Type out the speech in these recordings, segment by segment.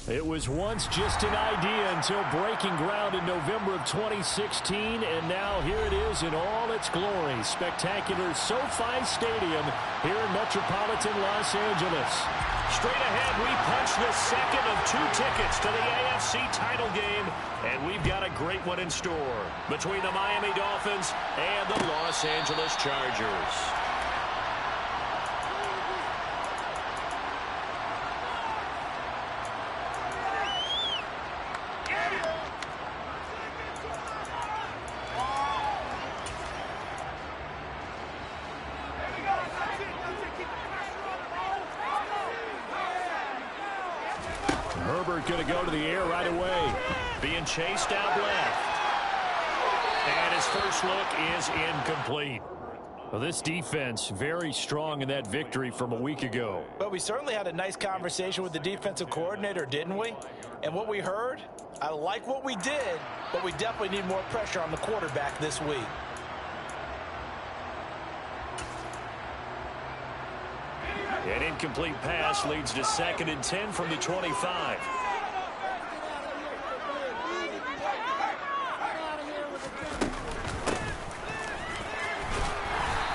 It was once just an idea until breaking ground in November of 2016, and now here it is in all its glory. Spectacular SoFi Stadium here in metropolitan Los Angeles. Straight ahead, we punch the second of 2 tickets to the AFC title game, and we've got a great one in store between the Miami Dolphins and the Los Angeles Chargers. Herbert going to go to the air right away. Being chased out left. And his first look is incomplete. Well, this defense very strong in that victory from a week ago. But we certainly had a nice conversation with the defensive coordinator, didn't we? And what we heard, I like what we did, but we definitely need more pressure on the quarterback this week. An incomplete pass leads to 2nd and 10 from the 25.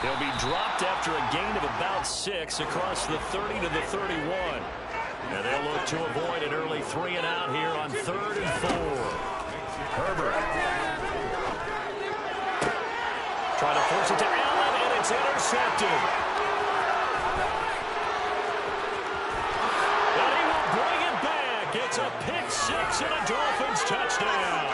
He'll be dropped after a gain of about 6 across the 30 to the 31. And they'll look to avoid an early 3-and-out here on 3rd and 4. Herbert. Trying to force it to Allen, and it's intercepted. It's a pick 6 and a Dolphins touchdown.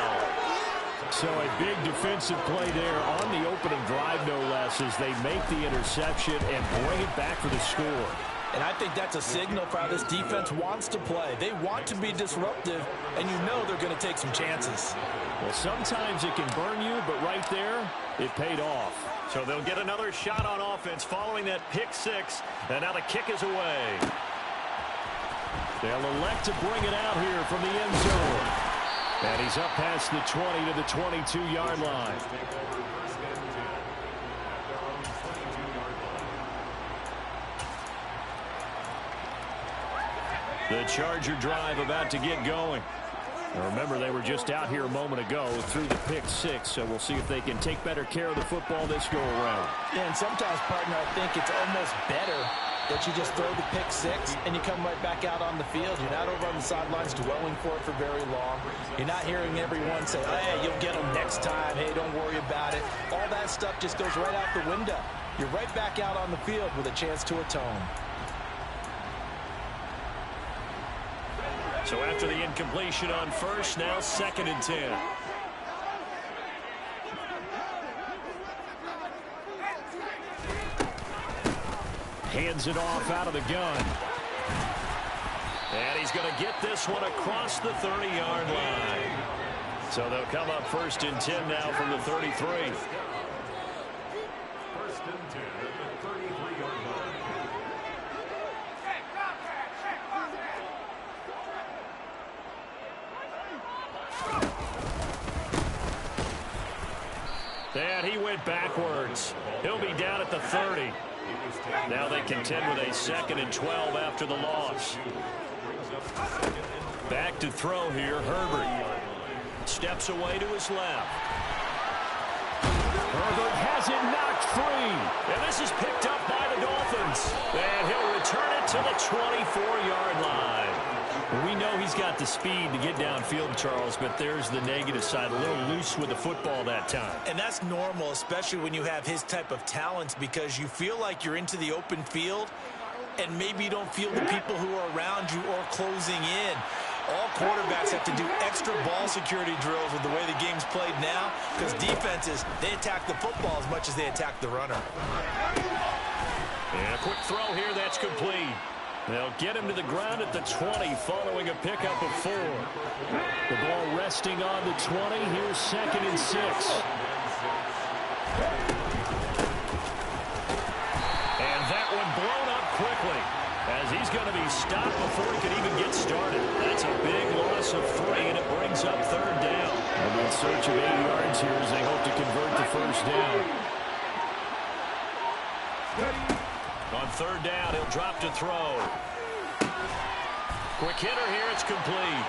So a big defensive play there on the opening drive, no less, as they make the interception and bring it back for the score. And I think that's a signal for how this defense wants to play. They want to be disruptive, and you know they're going to take some chances. Well, sometimes it can burn you, but right there, it paid off. So they'll get another shot on offense following that pick 6, and now the kick is away. They'll elect to bring it out here from the end zone. And he's up past the 20 to the 22-yard line. The Charger drive about to get going. Now remember, they were just out here a moment ago through the pick 6, so we'll see if they can take better care of the football this go-around. Yeah, and sometimes, partner, I think it's almost better that you just throw the pick 6 and you come right back out on the field. You're not over on the sidelines dwelling for it for very long. You're not hearing everyone say, oh, hey, you'll get them next time. Hey, don't worry about it. All that stuff just goes right out the window. You're right back out on the field with a chance to atone. So after the incompletion on first, now 2nd and 10. Hands it off out of the gun. And he's going to get this one across the 30-yard line. So they'll come up 1st and 10 now from the 33. 1st and 10 at the 33-yard line. And he went backwards. He'll be down at the 30. Now they contend with a 2nd and 12 after the loss. Back to throw here, Herbert. Steps away to his left. Herbert has it knocked free. And this is picked up by the Dolphins. And he'll return it to the 24-yard line. We know he's got the speed to get downfield, Charles, but there's the negative side. A little loose with the football that time. And that's normal, especially when you have his type of talents, because you feel like you're into the open field and maybe you don't feel the people who are around you or closing in. All quarterbacks have to do extra ball security drills with the way the game's played now, because defenses, they attack the football as much as they attack the runner. And a quick throw here, that's complete. They'll get him to the ground at the 20 following a pickup of 4. The ball resting on the 20. Here's 2nd and 6. And that one blown up quickly as he's going to be stopped before he can even get started. That's a big loss of 3, and it brings up 3rd down. And in search of 8 yards here as they hope to convert the 1st down. On third down, he'll drop to throw. Quick hitter here, it's complete.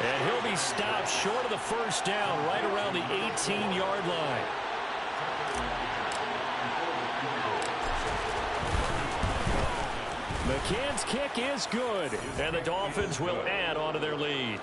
And he'll be stopped short of the first down right around the 18-yard line. McCann's kick is good. And the Dolphins will add on to their lead.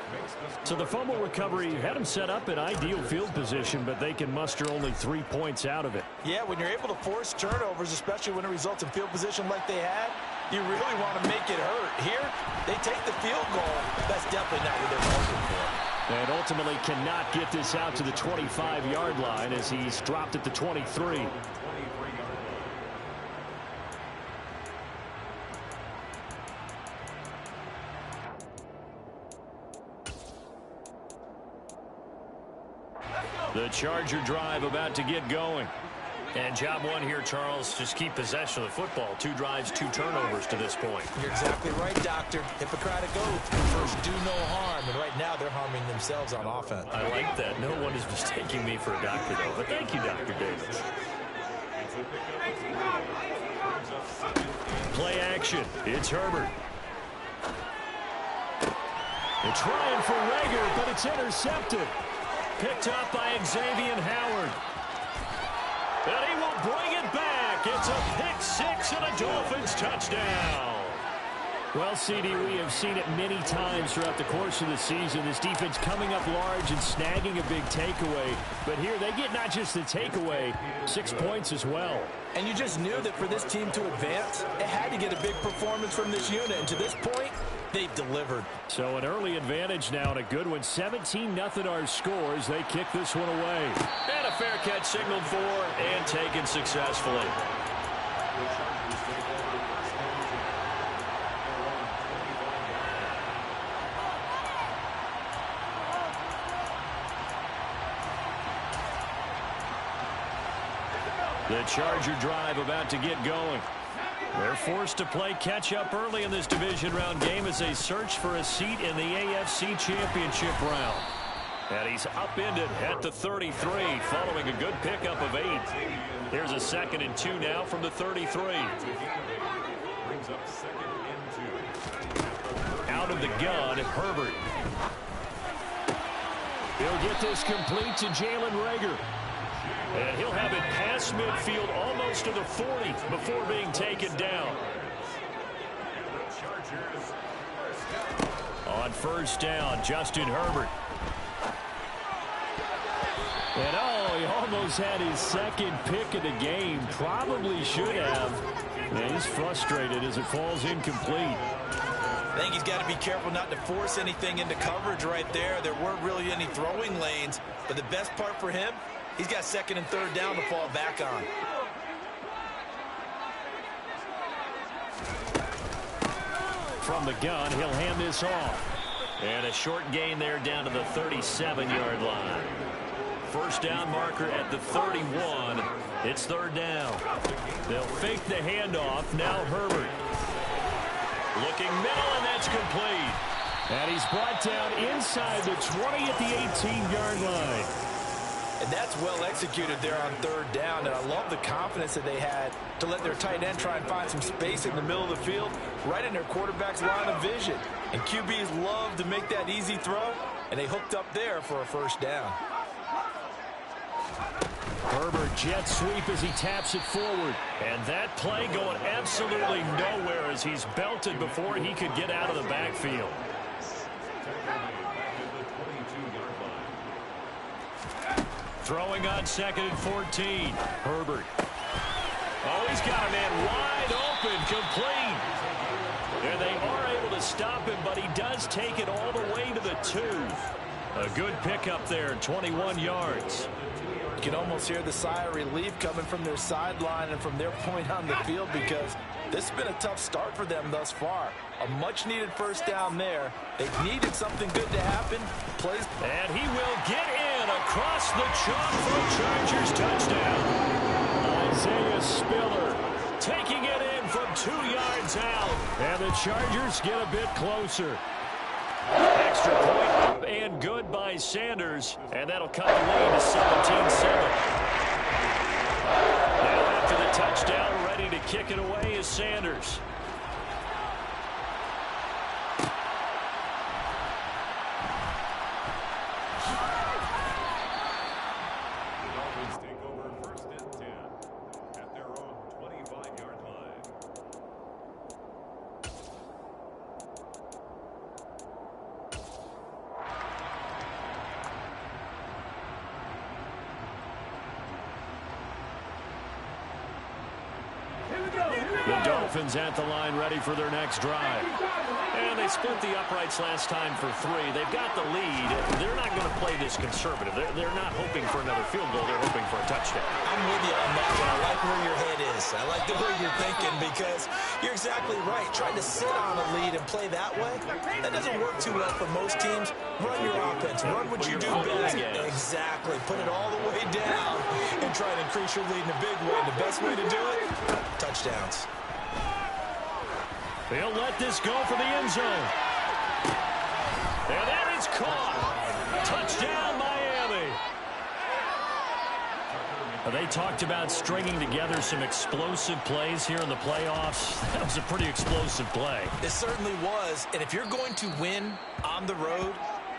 So the fumble recovery had them set up in ideal field position, but they can muster only 3 points out of it. Yeah, when you're able to force turnovers, especially when it results in field position like they had, you really want to make it hurt. Here, they take the field goal. That's definitely not what they're hoping for. And ultimately cannot get this out to the 25-yard line as he's dropped at the 23. The Charger drive about to get going. And job one here, Charles, just keep possession of the football. 2 drives, 2 turnovers to this point. You're exactly right, Doctor. Hippocratic oath. First, do no harm. And right now, they're harming themselves on offense. I like that. No one is mistaking me for a doctor, though. But thank you, Dr. Davis. Play action. It's Herbert. They're trying for Reagor, but it's intercepted. Picked up by Xavier Howard. And he will bring it back. It's a pick 6 and a Dolphins touchdown. Well, CD, we have seen it many times throughout the course of the season. This defense coming up large and snagging a big takeaway. But here they get not just the takeaway, 6 points as well. And you just knew that for this team to advance, it had to get a big performance from this unit. And to this point, they've delivered. So an early advantage now and a good one. 17-0 our score as they kick this one away. And a fair catch signaled for and taken successfully. The Charger drive about to get going. They're forced to play catch-up early in this division round game as they search for a seat in the AFC Championship round. And he's upended at the 33 following a good pickup of 8. Here's a 2nd and 2 now from the 33. Brings up 2nd and 2. Out of the gun, Herbert. He'll get this complete to Jalen Reagor. And he'll have it past midfield almost to the 40 before being taken down. On first down, Justin Herbert. And oh, he almost had his 2nd pick of the game. Probably should have. And he's frustrated as it falls incomplete. I think he's got to be careful not to force anything into coverage right there. There weren't really any throwing lanes. But the best part for him, he's got 2nd and 3rd down to fall back on. From the gun, he'll hand this off. And a short gain there down to the 37-yard line. First down marker at the 31. It's 3rd down. They'll fake the handoff. Now Herbert. Looking middle, and that's complete. And he's brought down inside the 20 at the 18-yard line. And that's well executed there on 3rd down. And I love the confidence that they had to let their tight end try and find some space in the middle of the field, right in their quarterback's line of vision. And QBs love to make that easy throw, and they hooked up there for a 1st down. Herbert jet sweep as he taps it forward. And that play going absolutely nowhere as he's belted before he could get out of the backfield. Throwing on 2nd and 14. Herbert. Oh, he's got a man wide open, complete. And they are able to stop him, but he does take it all the way to the 2. A good pickup there, 21 yards. You can almost hear the sigh of relief coming from their sideline and from their point on the field because this has been a tough start for them thus far. A much-needed 1st down there. They needed something good to happen. Plays. And he will get in across the chalk for a Chargers touchdown. Isaiah Spiller taking it in from 2 yards out. And the Chargers get a bit closer. Extra point up and good by Sanders. And that'll cut the lead to 17-7. Now after the Touchdown, ready to kick it away is Sanders. The Dolphins take over 1st and 10 at their own 25-yard line. The Dolphins at the line ready for their next drive. And they split the uprights last time for 3. They've got the lead. They're not going to play this conservative. They're not hoping for another field goal. They're hoping for a touchdown. I'm with you on that one. I like where your head is. I like the way you're thinking because you're exactly right. Trying to sit on a lead and play that way, that doesn't work too well for most teams. Run your offense. Run what you do best. Exactly. Put it all the way down and try to increase your lead in a big way. The best way to do it, touchdowns. They'll let this go for the end zone. And that is caught. Touchdown, Miami. They talked about stringing together some explosive plays here in the playoffs. That was a pretty explosive play. It certainly was. And if you're going to win on the road,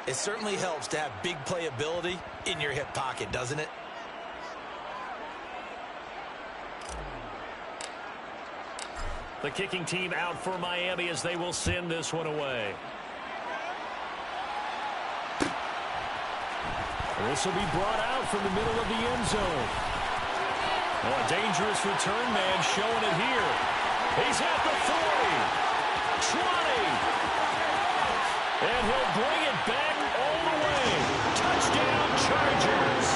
it certainly helps to have big playability in your hip pocket, doesn't it? The kicking team out for Miami as they will send this one away. This will be brought out from the middle of the end zone. Oh, a dangerous return man showing it here. He's at the 40, 20, and he'll bring it back all the way. Touchdown, Chargers.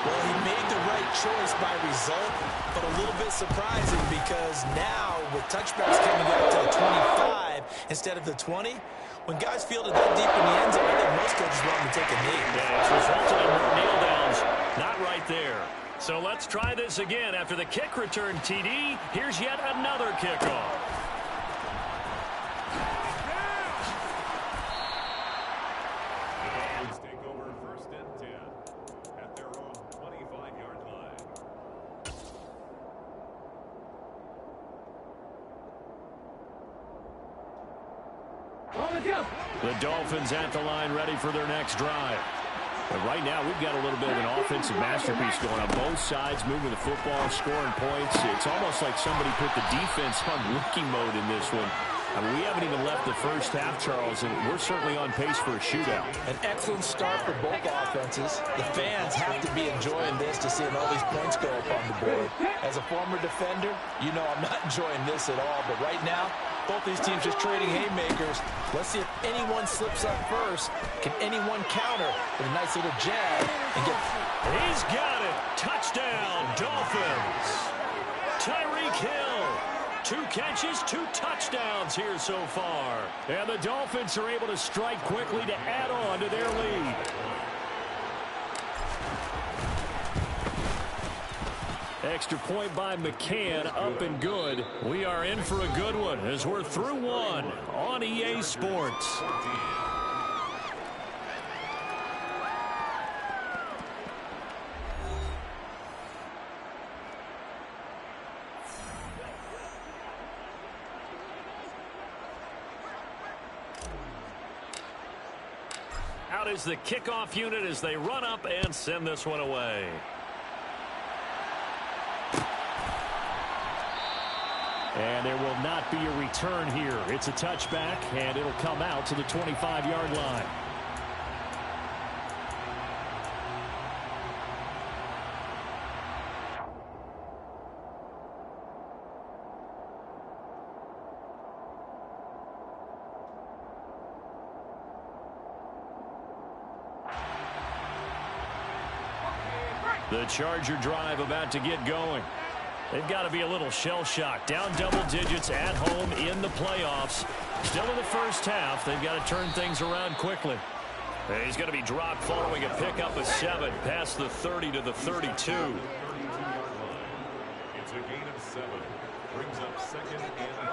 Well, he made the right choice by result, but a little bit surprising because now with touchbacks coming out to the 25 instead of the 20, when guys field it that deep in the end zone, I think most coaches want them to take a knee. Yeah, it's resulted in more kneel downs. Not right there. So let's try this again. After the kick return, TD, here's yet another kickoff. The Dolphins take over 1st and 10 at their own 25-yard line. The Dolphins at the line ready for their next drive. But right now, we've got a little bit of an offensive masterpiece going on both sides, moving the football, scoring points. It's almost like somebody put the defense on rookie mode in this one. I mean, we haven't even left the first half, Charles, and we're certainly on pace for a shootout. An excellent start for both offenses. The fans have to be enjoying this to seeing all these points go up on the board. As a former defender, you know I'm not enjoying this at all. But right now, both these teams just trading haymakers. Let's see if anyone slips up first. Can anyone counter with a nice little jab and get... He's got it. Touchdown, Dolphins. Tyreek Hill. 2 catches, 2 touchdowns here so far. And the Dolphins are able to strike quickly to add on to their lead. Extra point by McCann, up and good. We are in for a good one as we're through one on EA Sports. Out is the kickoff unit as they run up and send this one away. And there will not be a return here. It's a touchback, and it'll come out to the 25-yard line. The Charger drive about to get going. They've got to be a little shell-shocked. Down double digits at home in the playoffs. Still in the first half. They've got to turn things around quickly. And he's going to be dropped following a pickup of 7 past the 30 to the 32. It's a gain of 7. Brings up 2nd and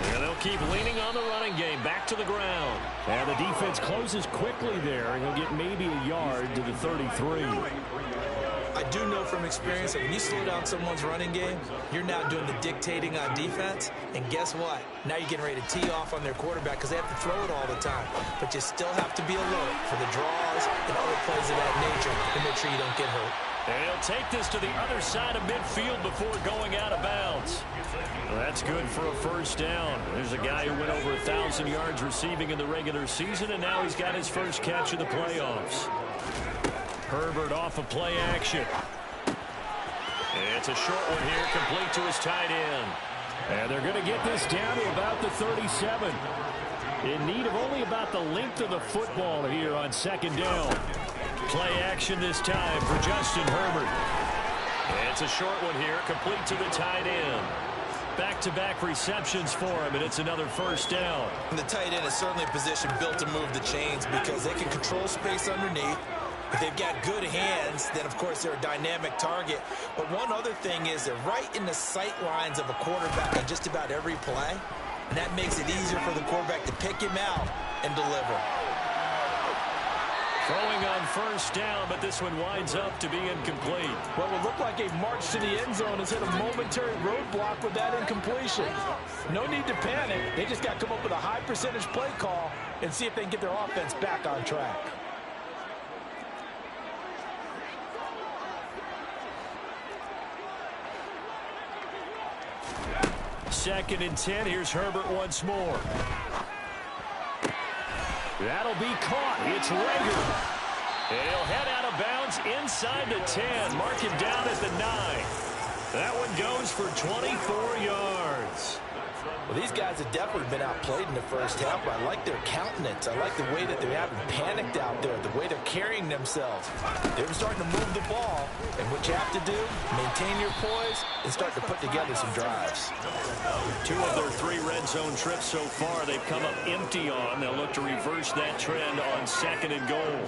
3. And they'll keep leaning on the running game. Back to the ground. And the defense closes quickly there, and he'll get maybe a yard to the 33. I do know from experience that when you slow down someone's running game, you're now doing the dictating on defense. And guess what? Now you're getting ready to tee off on their quarterback because they have to throw it all the time. But you still have to be alert for the draws and other plays of that nature to make sure you don't get hurt. And he'll take this to the other side of midfield before going out of bounds. Well, that's good for a first down. There's a guy who went over 1,000 yards receiving in the regular season, and now he's got his first catch of the playoffs. Herbert off of play action. It's a short one here, complete to his tight end. And they're going to get this down to about the 37. In need of only about the length of the football here on second down. Play action this time for Justin Herbert. It's a short one here, complete to the tight end. Back-to-back receptions for him, and it's another first down. And the tight end is certainly a position built to move the chains because they can control space underneath. If they've got good hands, then, of course, they're a dynamic target. But one other thing is they're right in the sight lines of a quarterback on just about every play, and that makes it easier for the quarterback to pick him out and deliver. Throwing on first down, but this one winds up to be incomplete. Well, it looked like a march to the end zone has hit a momentary roadblock with that incompletion. No need to panic. They just got to come up with a high percentage play call and see if they can get their offense back on track. Second and 10. Here's Herbert once more. That'll be caught. It's Rager. And he'll head out of bounds inside the 10. Mark him down at the 9. That one goes for 24 yards. Well, these guys have definitely been outplayed in the first half, but I like their countenance. I like the way that they haven't panicked out there, the way they're carrying themselves. They're starting to move the ball, and what you have to do, maintain your poise and start to put together some drives. 2 of their 3 red zone trips so far, they've come up empty on. They'll look to reverse that trend on second and goal.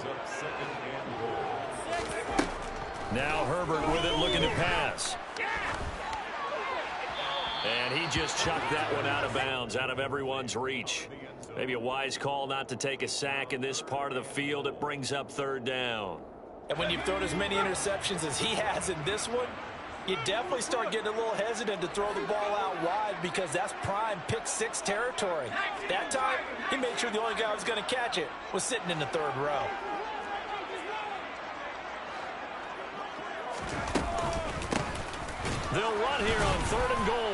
Now Herbert with it, looking to pass. And he just chucked that one out of bounds, out of everyone's reach. Maybe a wise call not to take a sack in this part of the field. It brings up third down. And when you've thrown as many interceptions as he has in this one, you definitely start getting a little hesitant to throw the ball out wide because that's prime pick 6 territory. That time, he made sure the only guy who was going to catch it was sitting in the third row. They'll run here on third and goal.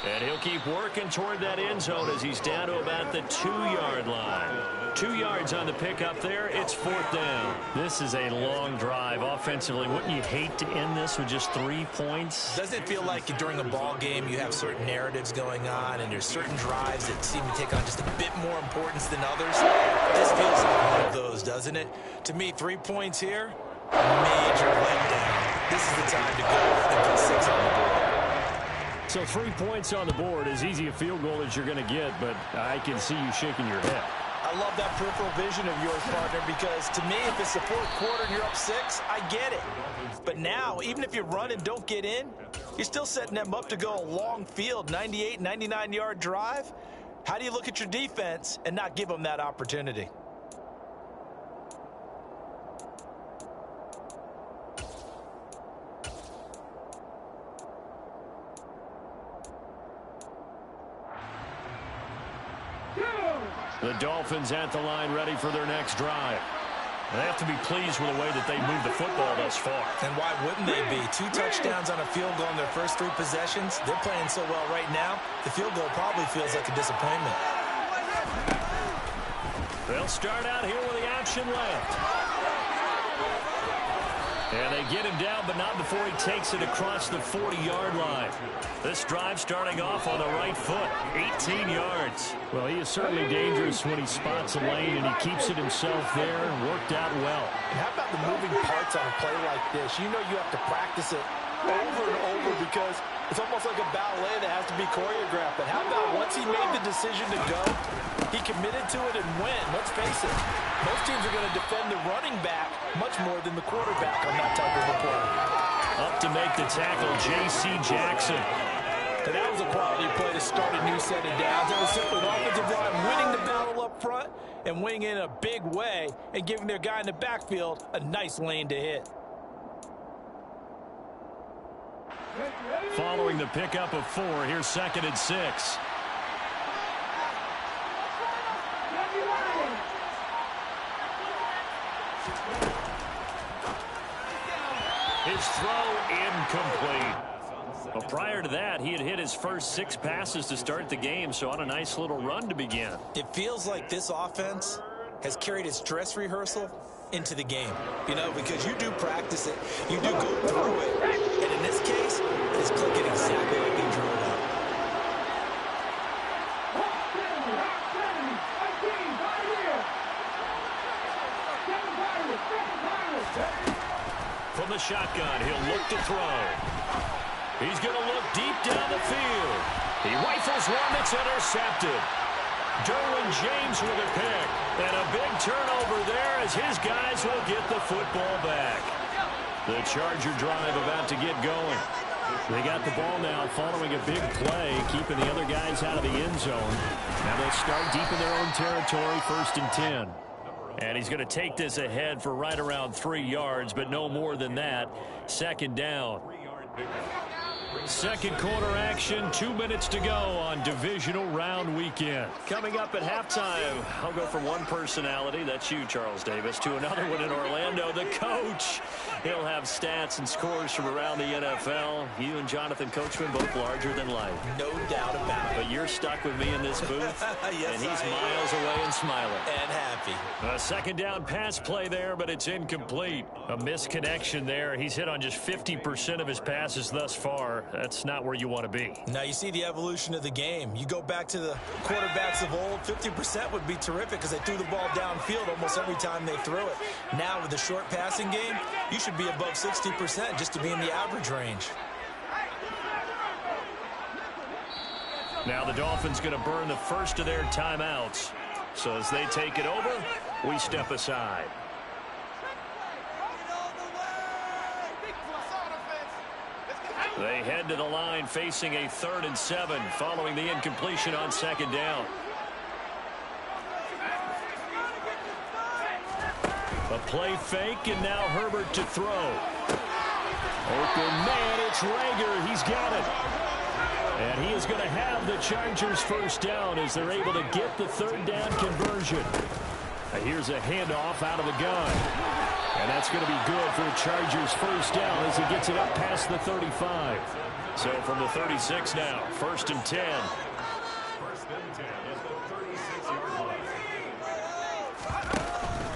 And he'll keep working toward that end zone as he's down to about the 2-yard line. 2 yards on the pickup there. It's fourth down. This is a long drive offensively. Wouldn't you hate to end this with just 3 points? Doesn't it feel like during a ball game you have certain narratives going on and there's certain drives that seem to take on just a bit more importance than others? This feels like one of those, doesn't it? To me, 3 points here, major letdown. This is the time to go and put 6 on the board. So 3 points on the board, as easy a field goal as you're going to get, but I can see you shaking your head. I love that peripheral vision of yours, partner, because to me, if it's the fourth quarter and you're up 6, I get it. But now, even if you run and don't get in, you're still setting them up to go a long field, 98, 99-yard drive. How do you look at your defense and not give them that opportunity? The Dolphins at the line, ready for their next drive. They have to be pleased with the way that they moved the football thus far. And why wouldn't they be? 2 touchdowns on a field goal in their first 3 possessions. They're playing so well right now, the field goal probably feels like a disappointment. They'll start out here with the option left. And they get him down, but not before he takes it across the 40-yard line. This drive starting off on the right foot, 18 yards. Well, he is certainly dangerous when he spots a lane, and he keeps it himself there and worked out well. And how about the moving parts on a play like this? You know you have to practice it over and over because it's almost like a ballet that has to be choreographed. But how about once he made the decision to go, he committed to it and went. Let's face it, most teams are going to defend the running back much more than the quarterback on that type of a play. Up to make the tackle, J.C. Jackson. And that was a quality play to start a new set of downs. It was simply an offensive line winning the battle up front and winning in a big way and giving their guy in the backfield a nice lane to hit. Following the pickup of 4, here's 2nd and 6. His throw incomplete. Well, prior to that, he had hit his first 6 passes to start the game, so on a nice little run to begin. It feels like this offense has carried its dress rehearsal into the game, you know, because you do practice it, you do go through it, and in this case, it's clicking exactly like they drew it up. From the shotgun, he'll look to throw. He's going to look deep down the field. He rifles one that's intercepted. Derwin James with a pick. And a big turnover there as his guys will get the football back. The Charger drive about to get going. They got the ball now following a big play, keeping the other guys out of the end zone. Now they'll start deep in their own territory, 1st and 10. And he's going to take this ahead for right around 3 yards, but no more than that. 2nd down. 2nd quarter action, 2 minutes to go on divisional round weekend. Coming up at halftime, I'll go from one personality, that's you, Charles Davis, to another one in Orlando, the coach. He'll have stats and scores from around the NFL. You and Jonathan Coachman both larger than life. No doubt about it. But you're stuck with me in this booth, Yes, and he's miles away and smiling. And happy. A 2nd down pass play there, but it's incomplete. A misconnection there. He's hit on just 50% of his passes thus far. That's not where you want to be. Now you see the evolution of the game. You go back to the quarterbacks of old, 50% would be terrific because they threw the ball downfield almost every time they threw it. Now with the short passing game, you should be above 60% just to be in the average range. Now the Dolphins going to burn the first of their timeouts. So as they take it over, we step aside. They head to the line facing a 3rd and 7 following the incompletion on 2nd down. A play fake, and now Herbert to throw. Open man, it's Rager. He's got it. And he is going to have the Chargers 1st down as they're able to get the 3rd down conversion. Here's a handoff out of the gun. And that's going to be good for the Chargers 1st down as he gets it up past the 35. So from the 36 now, 1st and 10. 1st and 10 at the 36-yard line.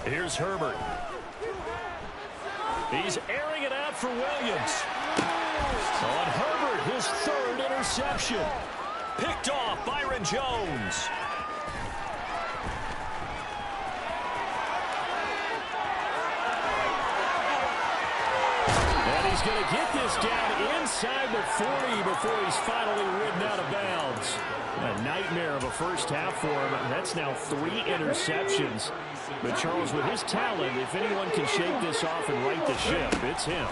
Here's Herbert. He's airing it out for Williams. On Herbert, his 3rd interception. Picked off Byron Jones. And he's going to get this down inside the 40 before he's finally ridden out of bounds. A nightmare of a first half for him. That's now 3 interceptions. But Charles, with his talent, if anyone can shake this off and right the ship, it's him.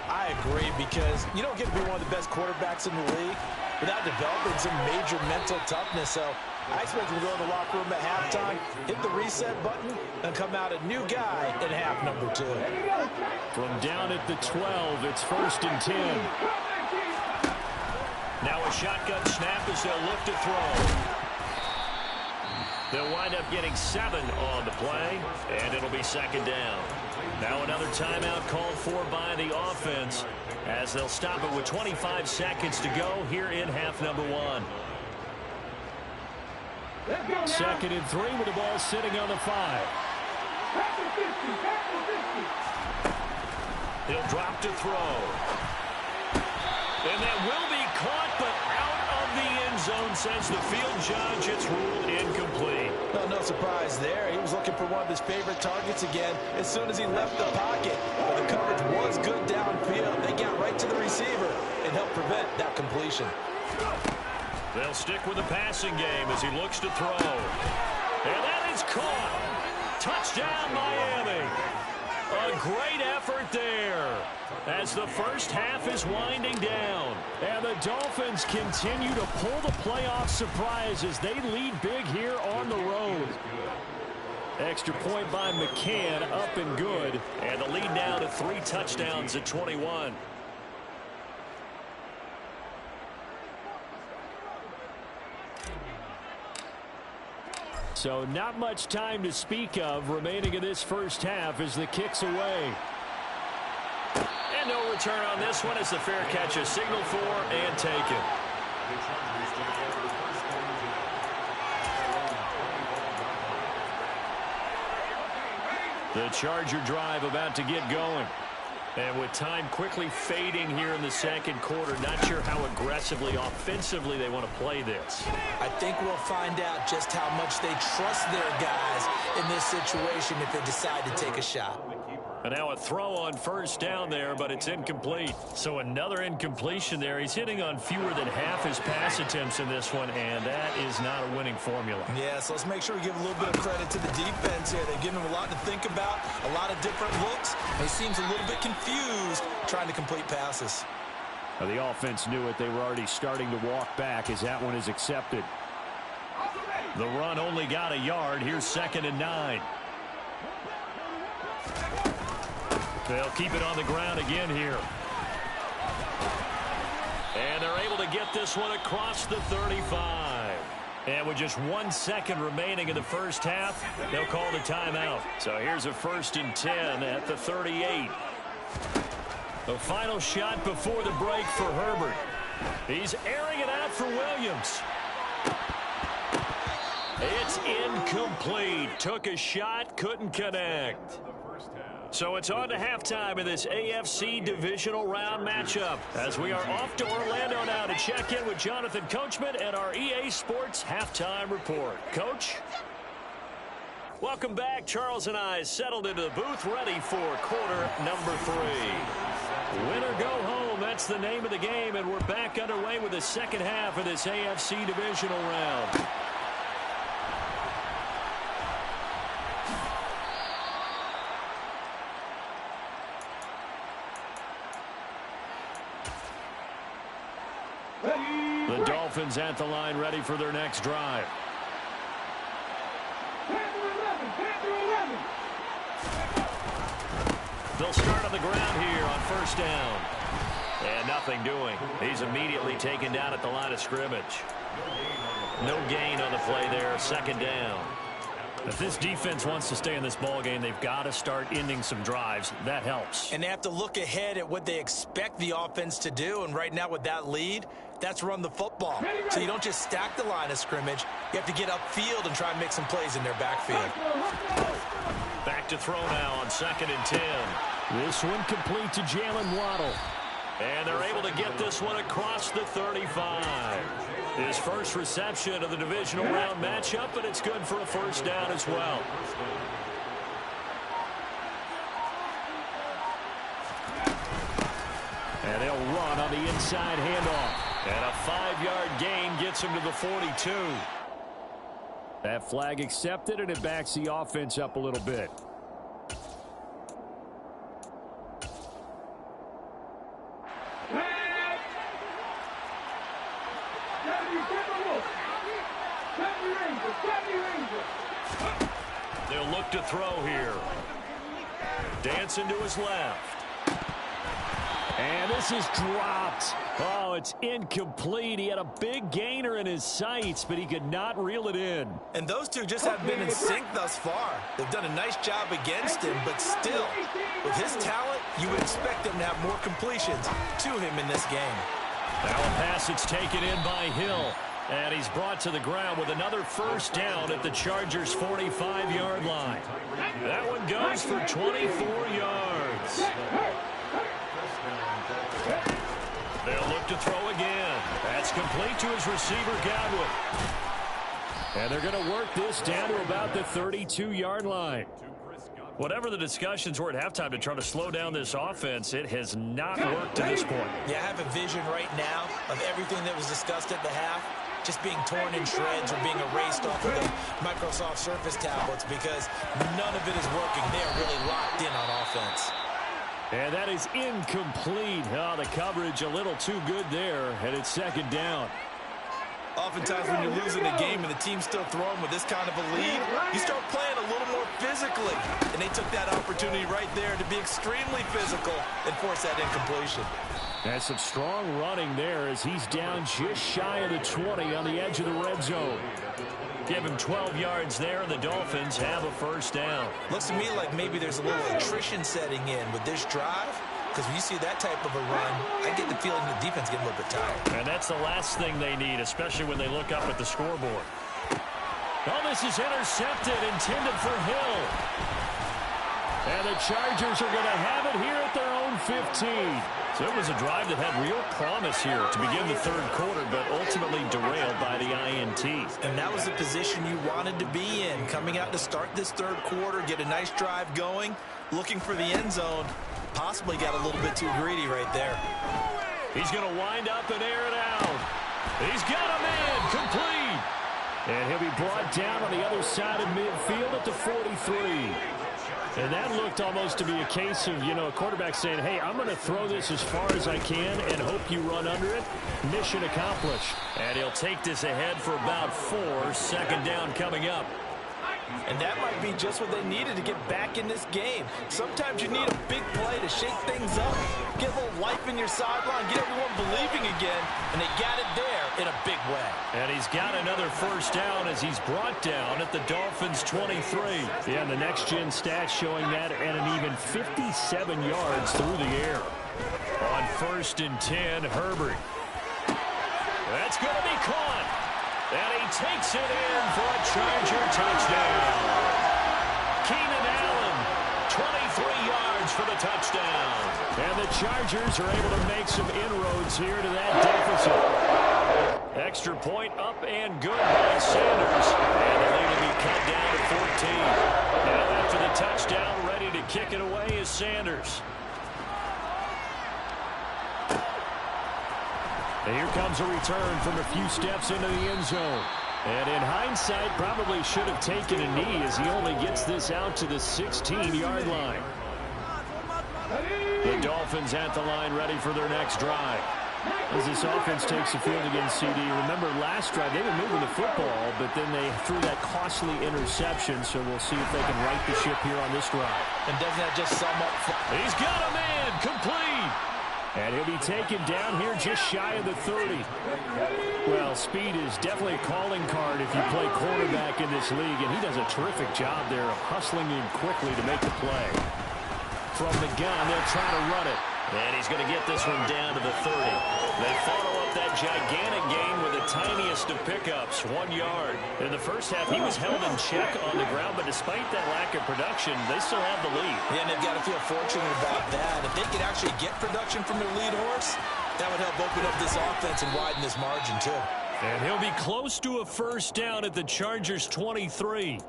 I agree, because you don't get to be one of the best quarterbacks in the league without developing some major mental toughness. So I expect him to go in the locker room at halftime, hit the reset button, and come out a new guy in half number 2. From down at the 12, it's 1st and 10. Now a shotgun snap as they'll look to throw. They'll wind up getting 7 on the play, and it'll be 2nd down. Now another timeout called for by the offense as they'll stop it with 25 seconds to go here in half number 1. 2nd and 3 with the ball sitting on the 5. He'll drop to throw. And that will be caught, but out of the end zone, says the field judge. It's ruled incomplete. Well, no surprise there. He was looking for one of his favorite targets again as soon as he left the pocket. But the coverage was good downfield. They got right to the receiver and helped prevent that completion. They'll stick with the passing game as he looks to throw. And that is caught. Touchdown, Miami. A great effort there as the first half is winding down. And the Dolphins continue to pull the playoff surprise as they lead big here on the road. Extra point by McCann, up and good. And the lead now to 3 touchdowns at 21. So not much time to speak of remaining in this first half as the kick's away. And no return on this one as the fair catch is signaled for and taken. The Charger drive about to get going. And with time quickly fading here in the second quarter, not sure how aggressively, offensively they want to play this. I think we'll find out just how much they trust their guys in this situation if they decide to take a shot. And now a throw on first down there, but it's incomplete. So another incompletion there. He's hitting on fewer than half his pass attempts in this one, and that is not a winning formula. Yeah, so let's make sure we give a little bit of credit to the defense here. They've given him a lot to think about, a lot of different looks. He seems a little bit confused trying to complete passes. Well, the offense knew it. They were already starting to walk back as that one is accepted. The run only got a yard. Here's 2nd and 9. They'll keep it on the ground again here. And they're able to get this one across the 35. And with just 1 second remaining in the first half, they'll call the timeout. So here's a 1st and 10 at the 38. The final shot before the break for Herbert. He's airing it out for Williams. It's incomplete. Took a shot, couldn't connect. So it's on to halftime in this AFC divisional round matchup as we are off to Orlando now to check in with Jonathan Coachman and our EA Sports halftime report. Coach? Welcome back. Charles and I settled into the booth ready for quarter number 3. Win or go home, that's the name of the game, and we're back underway with the second half of this AFC divisional round. The Dolphins at the line ready for their next drive. They'll start on the ground here on first down. And nothing doing. He's immediately taken down at the line of scrimmage. No gain on the play there, 2nd down. If this defense wants to stay in this ball game, they've got to start ending some drives. That helps. And they have to look ahead at what they expect the offense to do. And right now with that lead, that's run the football. So you don't just stack the line of scrimmage. You have to get upfield and try and make some plays in their backfield. Back to throw now on 2nd and 10. This one complete to Jalen Waddle. And they're able to get this one across the 35. His first reception of the divisional round matchup, but it's good for a first down as well. And they'll run on the inside handoff. And a 5-yard gain gets him to the 42. That flag accepted, and it backs the offense up a little bit. They'll look to throw here. Dancing to his left. And this is dropped. Oh, it's incomplete. He had a big gainer in his sights, but he could not reel it in. And those two just have been in sync thus far. They've done a nice job against him, but still, with his talent, you would expect them to have more completions to him in this game. Now a pass that's taken in by Hill. And he's brought to the ground with another first down at the Chargers' 45-yard line. That one goes for 24 yards. They'll look to throw again. That's complete to his receiver, Godwin. And they're going to work this down to about the 32-yard line. Whatever the discussions were at halftime to try to slow down this offense, it has not worked to this point. Yeah, I have a vision right now of everything that was discussed at the half just being torn in shreds or being erased off of the Microsoft Surface tablets because none of it is working. They are really locked in on offense. And that is incomplete. Oh, the coverage a little too good there, and it's second down. Oftentimes when you're losing a game and the team's still throwing with this kind of a lead, you start playing a little more physically. And they took that opportunity right there to be extremely physical and force that incompletion. That's some strong running there as he's down just shy of the 20 on the edge of the red zone. Give him 12 yards there, and the Dolphins have a first down. Looks to me like maybe there's a little attrition setting in with this drive. Because when you see that type of a run, I get the feeling the defense getting a little bit tired. And that's the last thing they need, especially when they look up at the scoreboard. Oh, this is intercepted, intended for Hill. And the Chargers are going to have it here at their own 15. So it was a drive that had real promise here to begin the third quarter, but ultimately derailed by the INT. And that was the position you wanted to be in. Coming out to start this third quarter, get a nice drive going, looking for the end zone. Possibly got a little bit too greedy right there. He's going to wind up and air it out. He's got a man complete. And he'll be brought down on the other side of midfield at the 43. And that looked almost to be a case of, a quarterback saying, hey, I'm going to throw this as far as I can and hope you run under it. Mission accomplished. And he'll take this ahead for about 4. Second down coming up. And that might be just what they needed to get back in this game. Sometimes you need a big play to shake things up, get a little life in your sideline, get everyone believing again, and they got it there in a big way. And he's got another first down as he's brought down at the Dolphins' 23. Yeah, the next-gen stats showing that at an even 57 yards through the air. On 1st and 10, Herbert. That's going to be caught. And he takes it in for a Charger touchdown. Keenan Allen, 23 yards for the touchdown. And the Chargers are able to make some inroads here to that deficit. Extra point up and good by Sanders. And the lead will be cut down to 14. Now after the touchdown, ready to kick it away is Sanders. And here comes a return from a few steps into the end zone. And in hindsight, probably should have taken a knee as he only gets this out to the 16-yard line. The Dolphins at the line ready for their next drive. As this offense takes the field against CD, remember last drive they were moving the football, but then they threw that costly interception, so we'll see if they can right the ship here on this drive. And doesn't that just sum up? He's got a man complete. And he'll be taken down here just shy of the 30. Well, speed is definitely a calling card if you play quarterback in this league, and he does a terrific job there of hustling in quickly to make the play. From the gun, they'll try to run it. And he's going to get this one down to the 30. They follow up that gigantic gain with the tiniest of pickups, 1 yard. In the first half, he was held in check on the ground, but despite that lack of production, they still have the lead. Yeah, and they've got to feel fortunate about that. If they could actually get production from their lead horse, that would help open up this offense and widen this margin, too. And he'll be close to a first down at the Chargers' 23.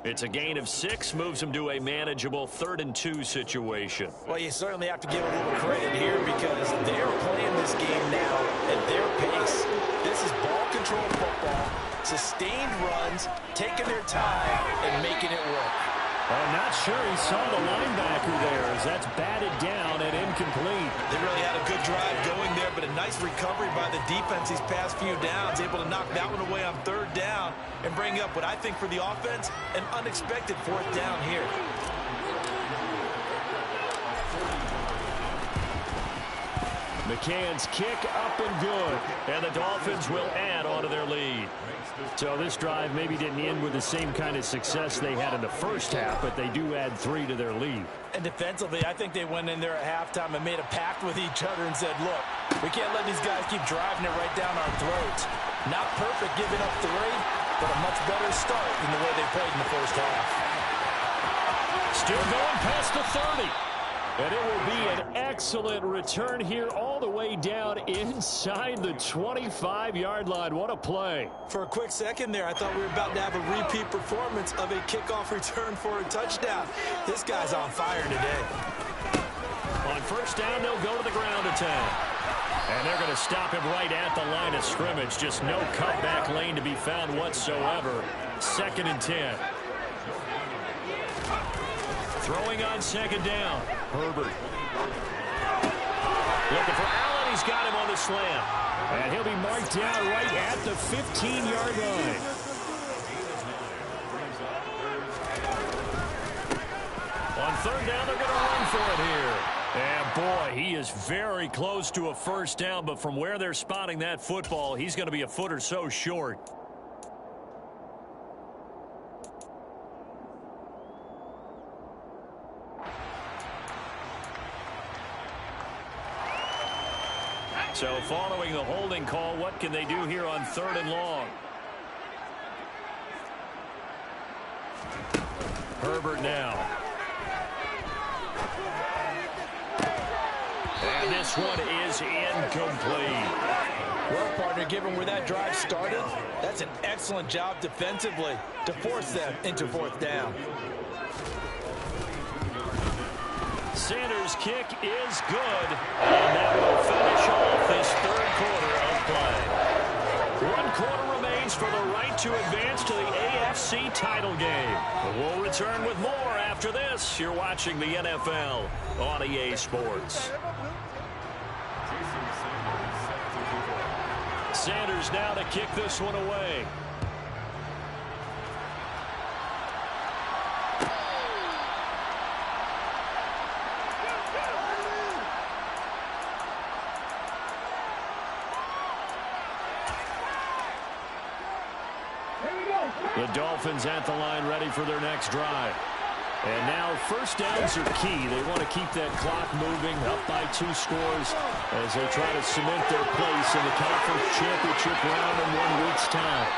It's a gain of 6, moves them to a manageable 3rd and 2 situation. Well, you certainly have to give a little credit here because they're playing this game now at their pace. This is ball control football, sustained runs, taking their time, and making it work. I'm not sure he saw the linebacker there as that's batted down and incomplete. They really had a good drive going there, but a nice recovery by the defense these past few downs, able to knock that one away on 3rd down and bring up what I think for the offense, an unexpected 4th down here. McCann's kick up and good. And the Dolphins will add on to their lead. So this drive maybe didn't end with the same kind of success they had in the first half, but they do add 3 to their lead. And defensively, I think they went in there at halftime and made a pact with each other and said, look, we can't let these guys keep driving it right down our throats. Not perfect giving up 3, but a much better start than the way they played in the first half. Still going past the 30. And it will be an excellent return here all the way down inside the 25-yard line. What a play. For a quick second there, I thought we were about to have a repeat performance of a kickoff return for a touchdown. This guy's on fire today. On first down, they'll go to the ground attack. And they're going to stop him right at the line of scrimmage. Just no cutback lane to be found whatsoever. 2nd and 10. Throwing on 2nd down. Herbert. Looking for Allen. He's got him on the slam. And he'll be marked down right at the 15-yard line. On third down, they're going to run for it here. And, boy, he is very close to a first down, but from where they're spotting that football, he's going to be a foot or so short. So following the holding call, what can they do here on third and long? Herbert now. And this one is incomplete. Well, partner, given where that drive started, that's an excellent job defensively to force them into fourth down. Sanders' kick is good, and that will finish off this third quarter of play. 1 quarter remains for the right to advance to the AFC title game. We'll return with more after this. You're watching the NFL on EA Sports. Sanders now to kick this one away. The Dolphins at the line ready for their next drive. And now first downs are key. They want to keep that clock moving, up by 2 scores as they try to cement their place in the conference championship round in 1 week's time.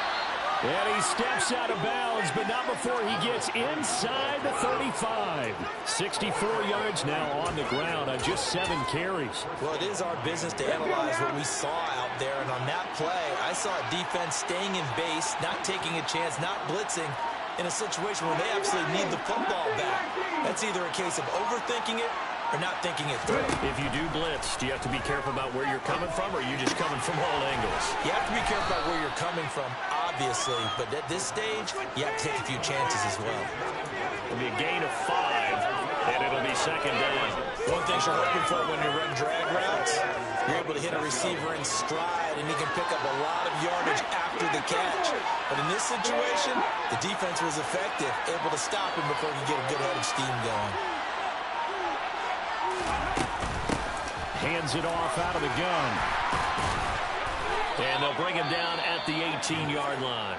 And he steps out of bounds, but not before he gets inside the 35. 64 yards now on the ground on just 7 carries. Well, it is our business to analyze what we saw out there. And on that play, I saw a defense staying in base, not taking a chance, not blitzing in a situation where they absolutely need the football back. That's either a case of overthinking it or not thinking it through. If you do blitz, do you have to be careful about where you're coming from, or are you just coming from all angles? You have to be careful about where you're coming from, obviously, but at this stage, you have to take a few chances as well. It'll be a gain of 5, and it'll be second down. One thing you're hoping for when you run drag routes, you're able to hit a receiver in stride, and he can pick up a lot of yardage after the catch. But in this situation, the defense was effective, able to stop him before he could get a good head of steam going. Hands it off out of the gun. And they'll bring him down at the 18-yard line.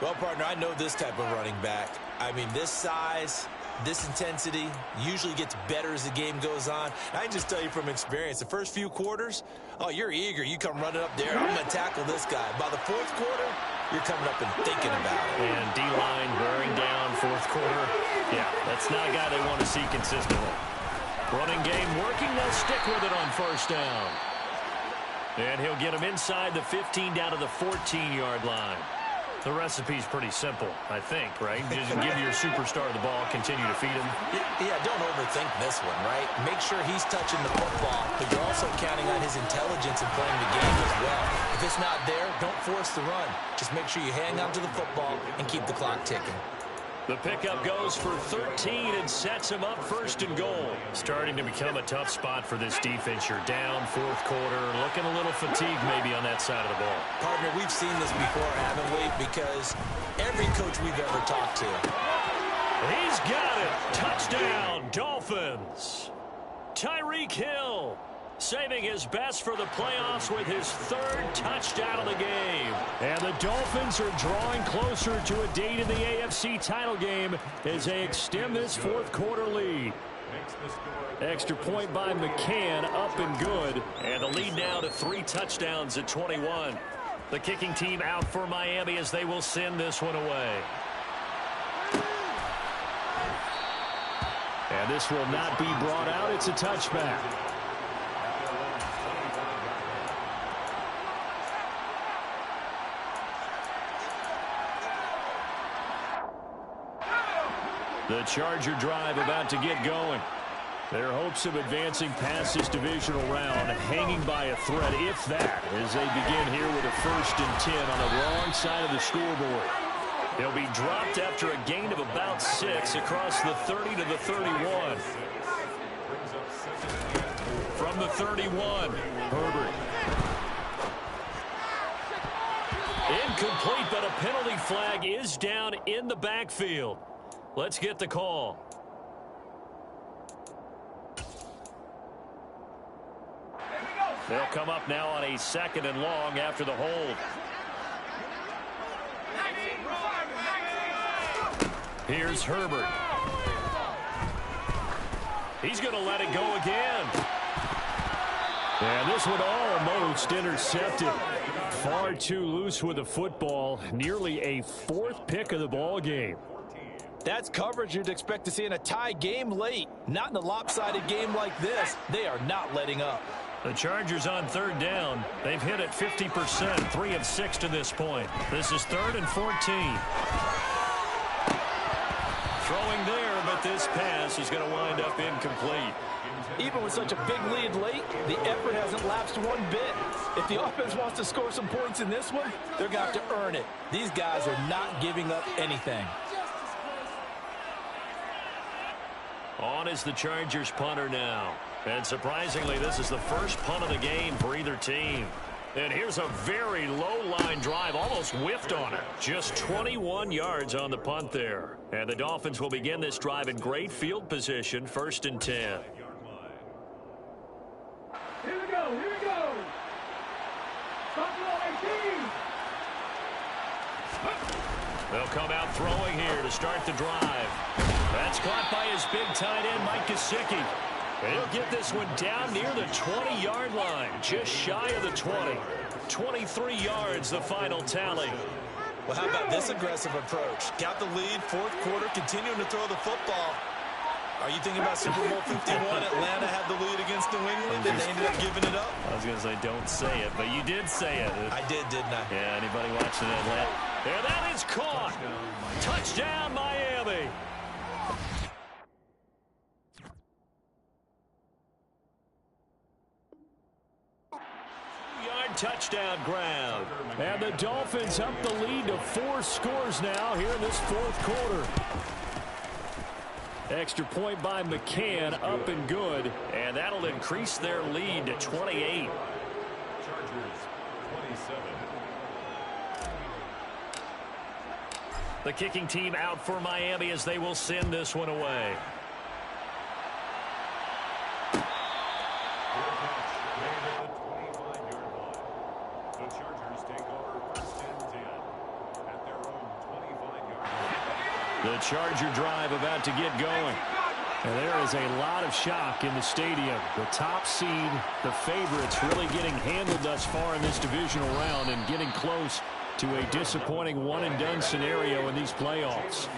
Well, partner, I know this type of running back. I mean, this size, this intensity usually gets better as the game goes on. I can just tell you from experience, the first few quarters, oh, you're eager. You come running up there. I'm going to tackle this guy. By the fourth quarter, you're coming up and thinking about it. And D-line wearing down fourth quarter. Yeah, that's not a guy they want to see consistently. Running game working. They'll stick with it on first down. And he'll get him inside the 15 down to the 14-yard line. The recipe's pretty simple, I think, right? Just give your superstar the ball, continue to feed him. Yeah, don't overthink this one, right? Make sure he's touching the football, but you're also counting on his intelligence in playing the game as well. If it's not there, don't force the run. Just make sure you hang on to the football and keep the clock ticking. The pickup goes for 13 and sets him up first and goal. Starting to become a tough spot for this defense. You're down fourth quarter, looking a little fatigued maybe on that side of the ball. Partner, we've seen this before, haven't we? Because every coach we've ever talked to. He's got it. Touchdown, Dolphins. Tyreek Hill saving his best for the playoffs with his 3rd touchdown of the game. And the Dolphins are drawing closer to a date in the AFC title game as they extend this fourth quarter lead. Extra point by McCann, up and good. And the lead now to 3 touchdowns at 21. The kicking team out for Miami as they will send this one away. And this will not be brought out. It's a touchback. The Charger drive about to get going. Their hopes of advancing past this divisional round hanging by a thread, if that, as they begin here with a 1st and 10 on the wrong side of the scoreboard. They'll be dropped after a gain of about 6 across the 30 to the 31. from the 31. Herbert. Incomplete, but a penalty flag is down in the backfield. Let's get the call. They'll come up now on a 2nd and long after the hold. Here's Herbert. He's going to let it go again. And this one almost intercepted. Far too loose with the football. Nearly a 4th pick of the ball game. That's coverage you'd expect to see in a tie game late. Not in a lopsided game like this. They are not letting up. The Chargers on 3rd down. They've hit it 50%, 3 of 6 to this point. This is 3rd and 14. Throwing there, but this pass is going to wind up incomplete. Even with such a big lead late, the effort hasn't lapsed one bit. If the offense wants to score some points in this one, they're going to have to earn it. These guys are not giving up anything. On is the Chargers punter now. And surprisingly, this is the first punt of the game for either team. And here's a very low-line drive, almost whiffed on it. Just 21 yards on the punt there. And the Dolphins will begin this drive in great field position, 1st and 10. Here we go, here we go. Buffalo 18. They'll come out throwing here to start the drive. That's caught by his big tight end, Mike Gesicki. He'll get this one down near the 20-yard line, just shy of the 20. 23 yards, the final tally. Well, how about this aggressive approach? Got the lead, 4th quarter, continuing to throw the football. Are you thinking about Super Bowl 51? Atlanta had the lead against New England, and they ended up giving it up. I was going to say, don't say it, but you did say it. I did, didn't I? Yeah, anybody watching Atlanta? There, that is caught. Touchdown, Miami. Touchdown ground. And the Dolphins up the lead to 4 scores now here in this 4th quarter. Extra point by McCann, up and good. And that'll increase their lead to 28. Chargers 27. The kicking team out for Miami as they will send this one away. The Charger drive about to get going. And there is a lot of shock in the stadium. The top seed, the favorites, really getting handled thus far in this divisional round and getting close to a disappointing one-and-done scenario in these playoffs.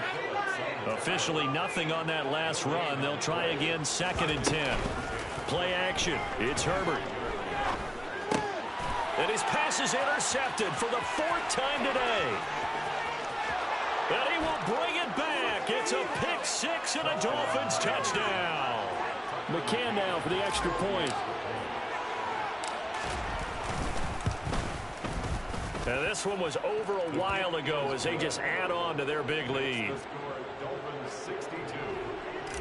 Officially nothing on that last run. They'll try again, 2nd and 10. Play action. It's Herbert. And his pass is intercepted for the 4th time today. And he will bring it back. It's a pick 6 and a Dolphins touchdown. McCann now for the extra point. And this one was over a while ago as they just add on to their big lead. Dolphins 62.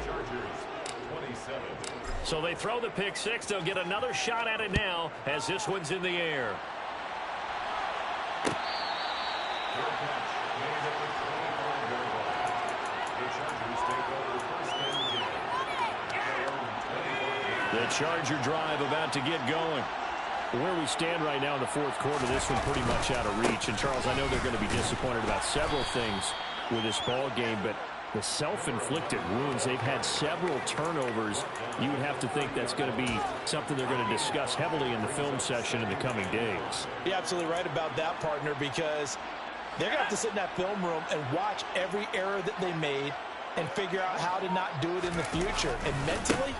Chargers 27. So they throw the pick 6. They'll get another shot at it now as this one's in the air. The Charger drive about to get going. Where we stand right now in the 4th quarter, this one pretty much out of reach. And, Charles, I know they're going to be disappointed about several things with this ball game, but the self-inflicted wounds, they've had several turnovers. You would have to think that's going to be something they're going to discuss heavily in the film session in the coming days. You're absolutely right about that, partner, because they're going to have to sit in that film room and watch every error that they made and figure out how to not do it in the future. And mentally,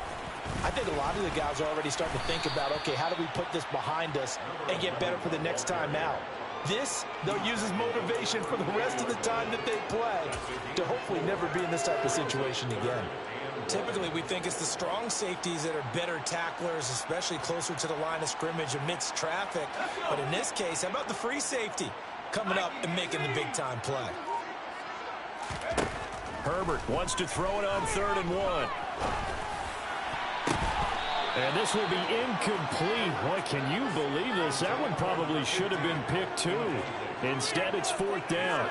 I think a lot of the guys are already starting to think about, okay, how do we put this behind us and get better for the next time out? This, they'll use as motivation for the rest of the time that they play to hopefully never be in this type of situation again. Typically, we think it's the strong safeties that are better tacklers, especially closer to the line of scrimmage amidst traffic. But in this case, how about the free safety coming up and making the big-time play? Herbert wants to throw it on 3rd and 1. And this will be incomplete. Boy, can you believe this? That one probably should have been picked too. Instead, it's 4th down.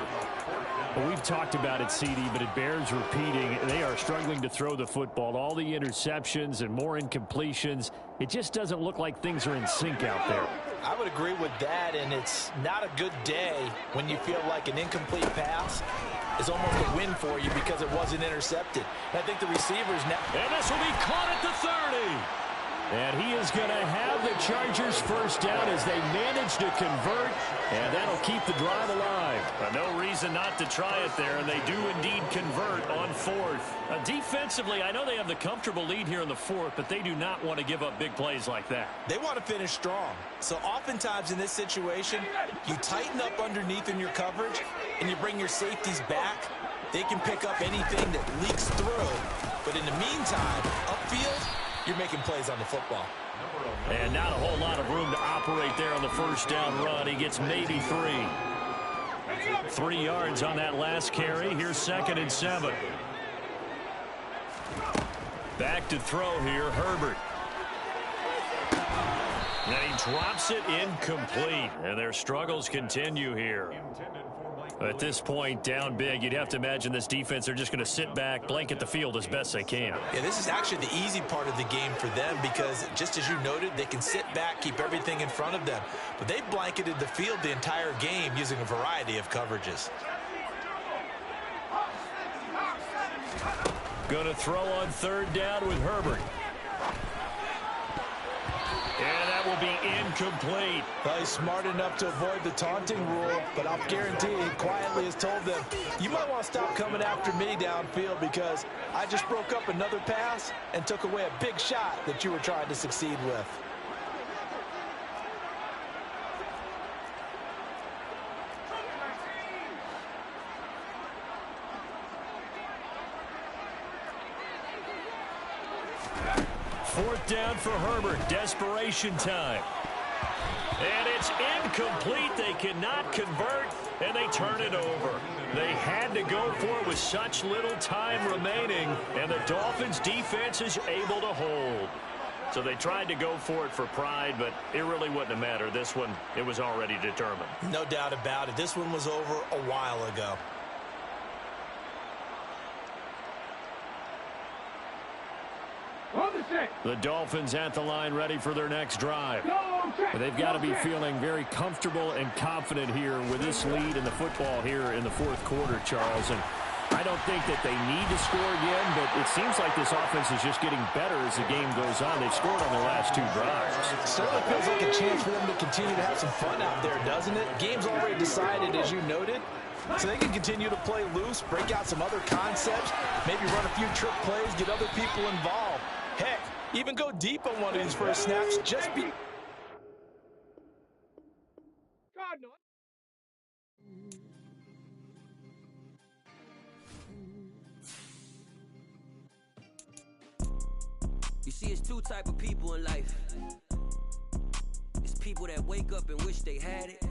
Well, we've talked about it, CD, but it bears repeating. They are struggling to throw the football. All the interceptions and more incompletions. It just doesn't look like things are in sync out there. I would agree with that, and it's not a good day when you feel like an incomplete pass is almost a win for you because it wasn't intercepted. And I think the receivers now... And this will be caught at the 30. And he is going to have the Chargers first down as they manage to convert, and that'll keep the drive alive. No reason not to try it there, and they do indeed convert on 4th. Defensively, I know they have the comfortable lead here in the 4th, but they do not want to give up big plays like that. They want to finish strong. So oftentimes in this situation, you tighten up underneath in your coverage, and you bring your safeties back. They can pick up anything that leaks through. But in the meantime, upfield, you're making plays on the football. And not a whole lot of room to operate there on the first down run. He gets maybe 3. 3 yards on that last carry. Here's 2nd and 7. Back to throw here, Herbert. And he drops it incomplete. And their struggles continue here. At this point, down big, you'd have to imagine this defense, they're just going to sit back, blanket the field as best they can. Yeah, this is actually the easy part of the game for them because, just as you noted, they can sit back, keep everything in front of them. But they've blanketed the field the entire game using a variety of coverages. Going to throw on 3rd down with Herbert. And that will be incomplete. Well, he's smart enough to avoid the taunting rule, but I'll guarantee he quietly has told them, you might want to stop coming after me downfield because I just broke up another pass and took away a big shot that you were trying to succeed with. Fourth down for Herbert. Desperation time. And it's incomplete. They cannot convert, and they turn it over. They had to go for it with such little time remaining, and the Dolphins' defense is able to hold. So they tried to go for it for pride, but it really wouldn't have mattered. This one, it was already determined. No doubt about it. This one was over a while ago. The Dolphins at the line ready for their next drive. But they've got to be feeling very comfortable and confident here with this lead in the football here in the 4th quarter, Charles. And I don't think that they need to score again, but it seems like this offense is just getting better as the game goes on. They've scored on their last 2 drives. It certainly feels like a chance for them to continue to have some fun out there, doesn't it? Game's already decided, as you noted. So they can continue to play loose, break out some other concepts, maybe run a few trick plays, get other people involved. Heck, even go deep on one of these first snaps. Just be... God, no. You see, it's 2 type of people in life. It's people that wake up and wish they had it.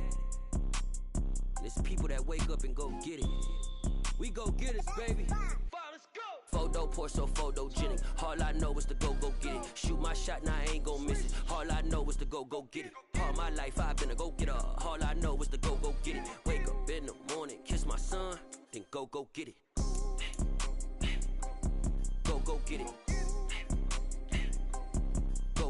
And it's people that wake up and go get it. We go get it, baby. Photo poor, so photogenic. All I know is to go get it. Shoot my shot, now I ain't gon' miss it. All I know is to go get it. All my life I've been a go-getter. All I know is to go get it. Wake up in the morning, kiss my son, then go get it. Go get it.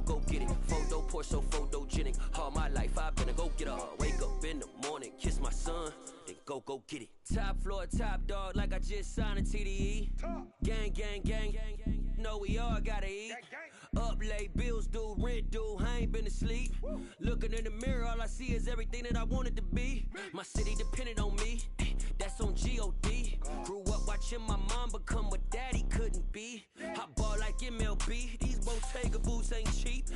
Go get it. Photo poor, so photogenic. All my life I've been a go-getter. Wake up in the morning, kiss my son, then go get it. Top floor, top dog, like I just signed a TDE. Gang, gang, gang, gang. Know we all gotta eat. Up late, bills due, rent due, I ain't been asleep. Looking in the mirror, all I see is everything that I wanted to be. My city depended on me, that's on G.O.D. Grew up watching my mom become what daddy couldn't be. I ball like MLB,